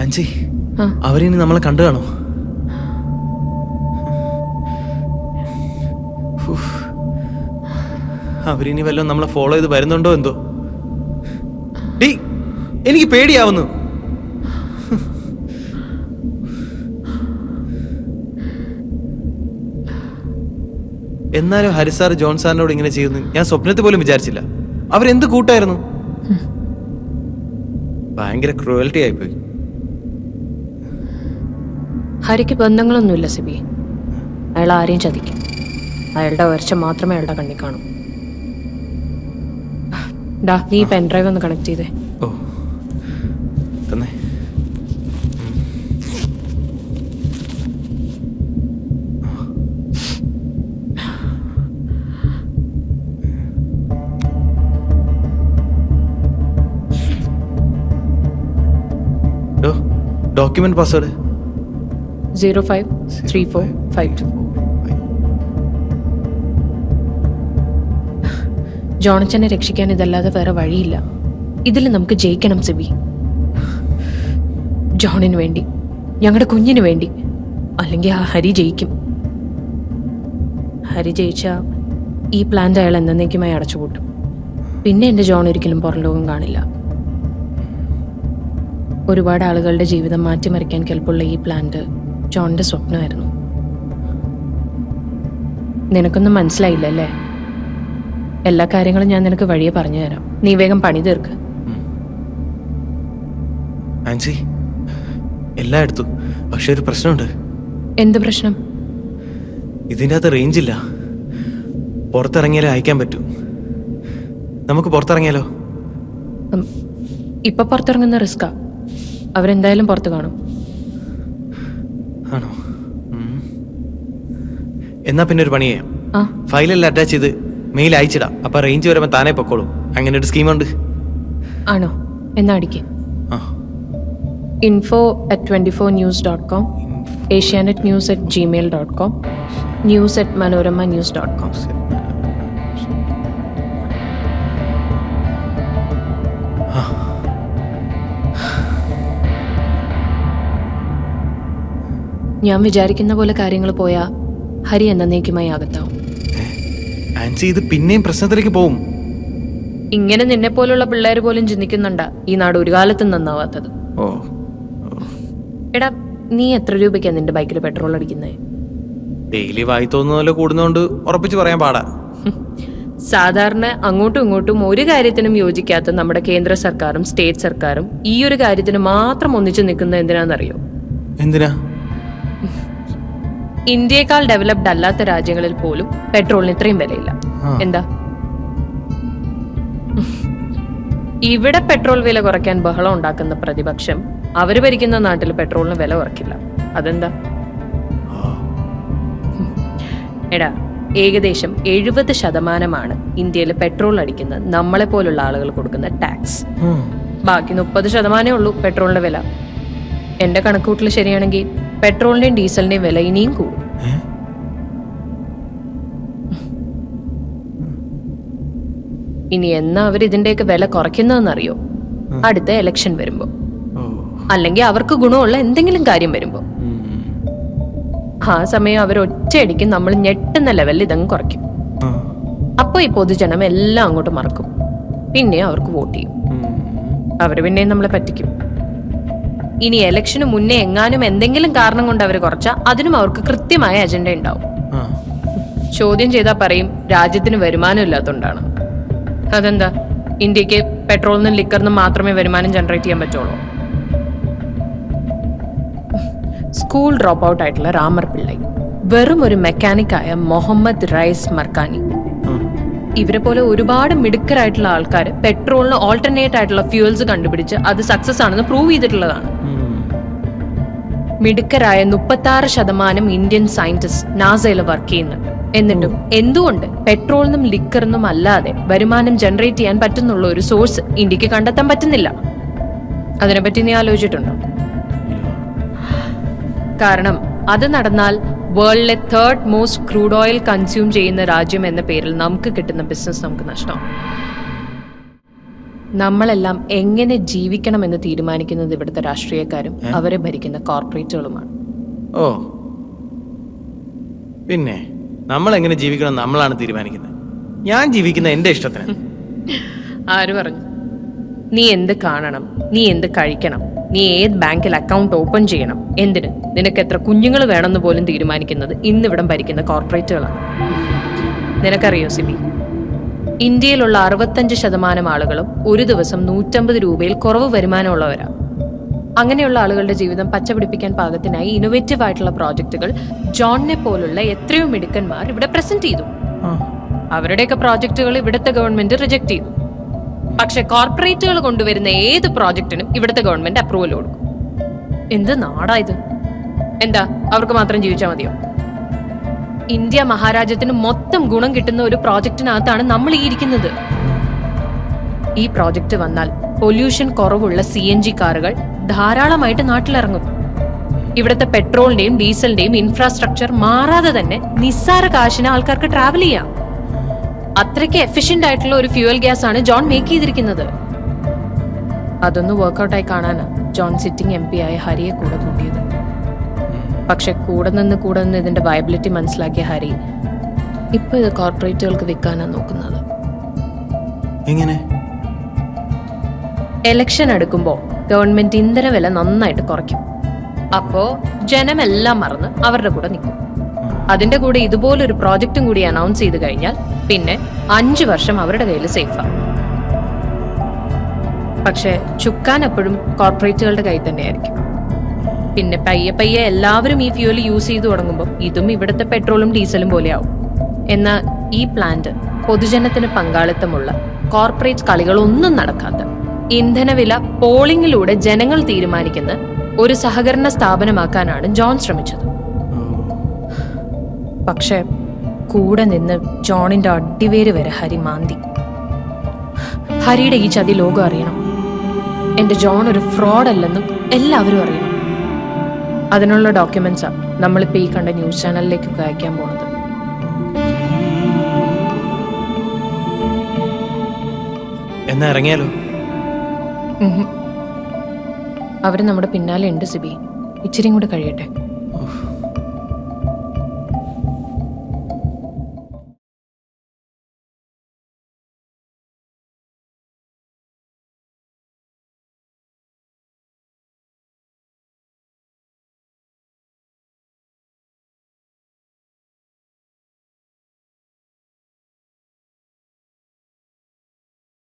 ആൻസി, അവരിനി നമ്മളെ കണ്ടു കാണോ? അവരിനി വല്ലതും നമ്മളെ ഫോളോ ചെയ്ത് വരുന്നുണ്ടോ എന്തോ? എനിക്ക് പേടിയാവുന്നു. എന്നാലും ഹരിസാർ ജോൺ സാറിനോട് ഇങ്ങനെ ചെയ്യുന്നു ഞാൻ സ്വപ്നത്തിൽ പോലും വിചാരിച്ചില്ല. അവരെന്ത് കൂട്ടായിരുന്നു. ഭയങ്കര ക്രൂവൽറ്റി ആയിപ്പോയി. ഹരിക്ക് ബന്ധങ്ങളൊന്നുമില്ല സിബി. അയാൾ ആരെയും ചതിക്കും. അയാളുടെ ഉയർച്ച മാത്രമേ അയാളുടെ കണ്ണിൽ കാണൂ. നീ പെൻഡ്രൈവ് ഒന്ന് കണക്ട് ചെയ്തേ. ഓ തന്നെ. Document password 053452. ജോണച്ചനെ രക്ഷിക്കാൻ ഇതല്ലാതെ വേറെ വഴിയില്ല. ഇതിൽ നമുക്ക് ജയിക്കണം സിബി. ജോണിന് വേണ്ടി, ഞങ്ങളുടെ കുഞ്ഞിന് വേണ്ടി. അല്ലെങ്കിൽ ആ ഹരി ജയിക്കും. ഹരി ജയിച്ച ഈ പ്ലാന്റ് അയാൾ എന്നേക്കുമായി അടച്ചുപൂട്ടും. പിന്നെ എൻ്റെ ജോൺ ഒരിക്കലും പുറം ലോകം കാണില്ല. ഒരുപാട് ആളുകളുടെ ജീവിതം മാറ്റിമറിക്കാൻ കെൽപ്പുള്ള ഈ പ്ലാന്റ് ജോണിന്റെ സ്വപ്നമായിരുന്നു. നിനക്കൊന്നും മനസ്സിലായില്ലല്ലേ? എല്ലാ കാര്യങ്ങളും ഞാൻ നിനക്ക് വഴിയെ പറഞ്ഞു തരാം. നീ വേഗം പണി തീർക്ക്. ആൻസി, എല്ലാം എടുത്തു. പക്ഷെ ഒരു പ്രശ്നമുണ്ട്. എന്ത് പ്രശ്നം? ഇതിൻ്റെ അകത്ത് റേഞ്ച് ഇല്ല. പുറത്തിറങ്ങിയാലേ അയക്കാൻ പറ്റൂ. നമുക്ക് പുറത്തിറങ്ങിയാലോ? ഇപ്പൊ പുറത്തിറങ്ങുന്ന റിസ്കാ. അവരെന്തായാലും പുറത്ത് കാണും. ആണോ? എന്നാ പിന്നെ ഒരു പണി ചെയ്യാം. ഫയലെല്ലാം അറ്റാച്ച് ചെയ്ത് മെയിൽ അയച്ചിടാം. അപ്പൊ റേഞ്ച് വരുമ്പോൾ താനേ പൊക്കോളൂ. അങ്ങനെ ഒരു സ്കീമുണ്ട്. ആണോ? എന്നാ അടിക്ക്. info@24news.com, asianetnews@gmail.com, news@manoramanews.com. ഞാൻ വിചാരിക്കുന്ന പോലെ കാര്യങ്ങൾ പോയാ ഹരി എന്നേക്കുമായി അകത്താവും. ആൻസി, ഇത് പിന്നെയും പ്രശ്നത്തിലേക്ക് പോവും. ഇങ്ങനെ നിന്നെ പോലുള്ള പിള്ളേർ പോലും ചിന്തിക്കുന്നുണ്ടാ ഈ നാട് ഒരു കാലത്തും നന്നാവാത്തത്. എടാ, നീ എത്ര രൂപയ്ക്കാ നിന്റെ ബൈക്കിൽ പെട്രോൾ അടിക്കുന്നേ? ഡെയിലി വായി തോന്നുന്ന പോലെ കൂടുന്നോണ്ട് ഉറപ്പിച്ച് പറയാൻ പാടാ. സാധാരണ അങ്ങോട്ടും ഇങ്ങോട്ടും ഒരു കാര്യത്തിനും യോജിക്കാത്ത നമ്മുടെ കേന്ദ്ര സർക്കാരും സ്റ്റേറ്റ് സർക്കാരും ഈ ഒരു കാര്യത്തിന് മാത്രം ഒന്നിച്ചു നിൽക്കുന്നത് എന്തിനാണെന്നറിയോ? എന്തിനാ? ഇന്ത്യയെക്കാൾ ഡെവലപ്ഡ് അല്ലാത്ത രാജ്യങ്ങളിൽ പോലും പെട്രോളിന് ഇത്രയും വിലയില്ല. എന്താ? ഇവിടെ പെട്രോൾ വില കുറയ്ക്കാൻ ബഹളം ഉണ്ടാക്കുന്ന പ്രതിപക്ഷം അവര് ഭരിക്കുന്ന നാട്ടിൽ പെട്രോളിന് വില കുറയ്ക്കില്ല. അതെന്താ? എടാ, ഏകദേശം 70% ഇന്ത്യയിൽ പെട്രോൾ അടിക്കുന്ന നമ്മളെ പോലുള്ള ആളുകൾ കൊടുക്കുന്ന ടാക്സ്. ബാക്കി 30% ഉള്ളൂ പെട്രോളിന്റെ വില. എന്റെ കണക്കൂട്ടൽ ശരിയാണെങ്കിൽ പെട്രോളിന്റെയും ഡീസലിന്റെയും വില ഇനിയും കൂടും. ഇനി എന്നാ അവർ ഇതിന്റെയൊക്കെ വില കുറയ്ക്കുന്നതെന്നറിയോ? അടുത്ത ഇലക്ഷൻ വരുമ്പോ, അല്ലെങ്കിൽ അവർക്ക് ഗുണമുള്ള എന്തെങ്കിലും കാര്യം വരുമ്പോ. ആ സമയം അവർ ഒറ്റയടിക്ക് നമ്മൾ ഞെട്ടുന്ന ലെവലിൽ ഇതങ്ങ് കുറയ്ക്കും. അപ്പൊ ഈ പൊതുജനം എല്ലാം അങ്ങോട്ട് മറക്കും. പിന്നെ അവർക്ക് വോട്ട് ചെയ്യും. അവര് പിന്നെയും നമ്മളെ പറ്റിക്കും. ഇനി ഇലക്ഷന് മുന്നേ എങ്ങാനും എന്തെങ്കിലും കാരണം കൊണ്ട് അവർ കുറച്ചാ അതിനും അവർക്ക് കൃത്യമായ അജണ്ട ഉണ്ടാവും. ചോദ്യം ചെയ്താൽ പറയും രാജ്യത്തിന് വരുമാനം ഇല്ലാത്തതുകൊണ്ടാണ്. അതെന്താ? ഇന്ത്യക്ക് പെട്രോളിനും ലിക്കറിനും മാത്രമേ വരുമാനം ജനറേറ്റ് ചെയ്യാൻ പറ്റുള്ളൂ. സ്കൂൾ ഡ്രോപ്പ് ഔട്ട് ആയിട്ടുള്ള രാമർ പിള്ളൈ, വെറും ഒരു മെക്കാനിക്കായ മുഹമ്മദ് റൈസ് മർക്കാനി, ഇവരെ പോലെ ഒരുപാട് മിടുക്കരായിട്ടുള്ള ആൾക്കാർ പെട്രോളിന് ഓൾട്ടർനേറ്റ് ആയിട്ടുള്ള ഫ്യൂവൽസ് കണ്ടുപിടിച്ച് അത് സക്സസ് ആണെന്ന് പ്രൂവ് ചെയ്തിട്ടുള്ളതാണ്. മിടുക്കരായ 36% ഇന്ത്യൻ സയന്റിസ്റ്റ് നാസയിൽ വർക്ക് ചെയ്യുന്നുണ്ട്. എന്നിട്ടും എന്തുകൊണ്ട് പെട്രോളിനും ലിക്കറിനും അല്ലാതെ വരുമാനം ജനറേറ്റ് ചെയ്യാൻ പറ്റുന്നുള്ള ഒരു സോഴ്സ് ഇന്ത്യക്ക് കണ്ടെത്താൻ പറ്റുന്നില്ല? അതിനെപ്പറ്റി നീ ആലോചിച്ചിട്ടുണ്ടോ? കാരണം അത് നടന്നാൽ വേൾഡിലെ 3rd most crude oil consume ചെയ്യുന്ന രാജ്യം എന്ന പേരിൽ നമുക്ക് കിട്ടുന്ന ബിസിനസ് നമുക്ക് നഷ്ടമാവും. നമ്മളെല്ലാം എങ്ങനെ ജീവിക്കണമെന്ന് തീരുമാനിക്കുന്നത് ഇവിടുത്തെ രാഷ്ട്രീയക്കാരും അവരെ ഭരിക്കുന്ന കോർപ്പറേറ്റുകളുമാണ്. ഓ, പിന്നെ നമ്മൾ എങ്ങനെ ജീവിക്കണം നമ്മളാണ് തീരുമാനിക്കുന്നത്. ഞാൻ ജീവിക്കുന്ന എന്റെ ഇഷ്ടത്തിന്. ആര് പറഞ്ഞു? നീ എന്ത് കാണണം, നീ എന്ത് കഴിക്കണം, നീ ഏത് ബാങ്കിൽ അക്കൗണ്ട് ഓപ്പൺ ചെയ്യണം, എന്തിന്, നിനക്ക് എത്ര കുഞ്ഞുങ്ങൾ വേണമെന്ന് പോലും തീരുമാനിക്കുന്നത് ഇന്നിവിടം ഭരിക്കുന്ന കോർപ്പറേറ്റുകളാണ്. നിനക്കറിയോ സിബി, ഇന്ത്യയിലുള്ള 65% ആളുകളും ഒരു ദിവസം 150 രൂപയിൽ കുറവ് വരുമാനമുള്ളവരാണ്. അങ്ങനെയുള്ള ആളുകളുടെ ജീവിതം പച്ചപിടിപ്പിക്കാൻ പാകത്തിനായി ഇന്നോവേറ്റീവ് ആയിട്ടുള്ള പ്രോജക്റ്റുകൾ ജോണിനെ പോലുള്ള എത്രയോ മിടുക്കന്മാർ ഇവിടെ പ്രസന്റ് ചെയ്തു. അവരുടെയൊക്കെ പ്രോജക്റ്റുകൾ ഇവിടുത്തെ ഗവൺമെന്റ് റിജക്ട് ചെയ്തു. പക്ഷെ കോർപ്പറേറ്റുകൾ കൊണ്ടുവരുന്ന ഏത് പ്രോജക്റ്റിനും ഇവിടുത്തെ ഗവൺമെന്റ് അപ്രൂവൽ കൊടുക്കും. എന്ത് നാടാ ഇത്? എന്താ അവർക്ക് മാത്രം ജീവിച്ചാൽ മതിയോ? ഇന്ത്യ മഹാരാജ്യത്തിന് മൊത്തം ഗുണം കിട്ടുന്ന ഒരു പ്രോജക്റ്റിനകത്താണ് നമ്മൾ ഈ ഇരിക്കുന്നത്. ഈ പ്രോജക്റ്റ് വന്നാൽ പൊല്യൂഷൻ കുറവുള്ള CNG കാറുകൾ ധാരാളമായിട്ട് നാട്ടിലിറങ്ങും. ഇവിടുത്തെ പെട്രോളിന്റെയും ഡീസലിന്റെയും ഇൻഫ്രാസ്ട്രക്ചർ മാറാതെ തന്നെ നിസ്സാര കാശിന് ആൾക്കാർക്ക് ട്രാവൽ ചെയ്യാം. അത്രയ്ക്ക് എഫിഷ്യന്റ് ആയിട്ടുള്ള ഒരു ഫ്യൂവൽ ഗ്യാസ് ആണ് ജോൺ മേക്ക് ചെയ്തിരിക്കുന്നത്. അതൊന്ന് വർക്ക്ഔട്ടായി കാണാനാ ജോൺ സിറ്റിംഗ് MP ആയ ഹരിയെ കൂടെ കൂട്ടിയത്. പക്ഷെ കൂടെ നിന്ന് ഇതിന്റെ വയബിലിറ്റി മനസ്സിലാക്കിയ ഹരി ഇപ്പൊ ഇത് കോർപ്പറേറ്റുകൾക്ക് വിൽക്കാനാണ് നോക്കുന്നത്. എങ്ങനെ? എലക്ഷൻ എടുക്കുമ്പോൾ ഗവൺമെന്റ് ഇന്ധന വില നന്നായിട്ട് കുറയ്ക്കും. അപ്പോ ജനമെല്ലാം മറന്ന് അവരുടെ കൂടെ നിൽക്കും. അതിന്റെ കൂടെ ഇതുപോലൊരു പ്രോജക്റ്റും കൂടി അനൗൺസ് ചെയ്ത് കഴിഞ്ഞാൽ പിന്നെ 5 വർഷം അവരുടെ കയ്യിൽ സേഫാ. പക്ഷെ ചുക്കാൻ എപ്പോഴും കോർപ്പറേറ്റുകളുടെ കയ്യിൽ തന്നെയായിരിക്കും. പിന്നെ പയ്യെ എല്ലാവരും ഈ ഫ്യൂവൽ യൂസ് ചെയ്തു തുടങ്ങുമ്പോൾ ഇതും ഇവിടുത്തെ പെട്രോളും ഡീസലും പോലെയാവും. എന്നാൽ ഈ പ്ലാന്റ് പൊതുജനത്തിന് പങ്കാളിത്തമുള്ള കോർപ്പറേറ്റ് കളികളൊന്നും നടക്കാത്ത ഇന്ധനവില പോളിംഗിലൂടെ ജനങ്ങൾ തീരുമാനിക്കുന്ന ഒരു സഹകരണ സ്ഥാപനമാക്കാനാണ് ജോൺ ശ്രമിച്ചത്. പക്ഷെ കൂടെ നിന്ന് ജോണിന്റെ അടിവേര് വരെ ഹരി മാന്തി. ഹരിയുടെ ഈ ചതി ലോകം അറിയണം. എന്റെ ജോൺ ഒരു ഫ്രോഡ് അല്ലെന്നും എല്ലാവരും അറിയണം. അതിനുള്ള ഡോക്യുമെന്റ്സാ നമ്മളിപ്പോ ഈ കണ്ട ന്യൂസ് ചാനലിലേക്കൊക്കെ അയക്കാൻ പോണത്. എന്നാ ഇറങ്ങിയാലോ? അവര് നമ്മുടെ പിന്നാലെ ഉണ്ട് സിബി. ഇച്ചിരിയും കൂടെ കഴിയട്ടെ.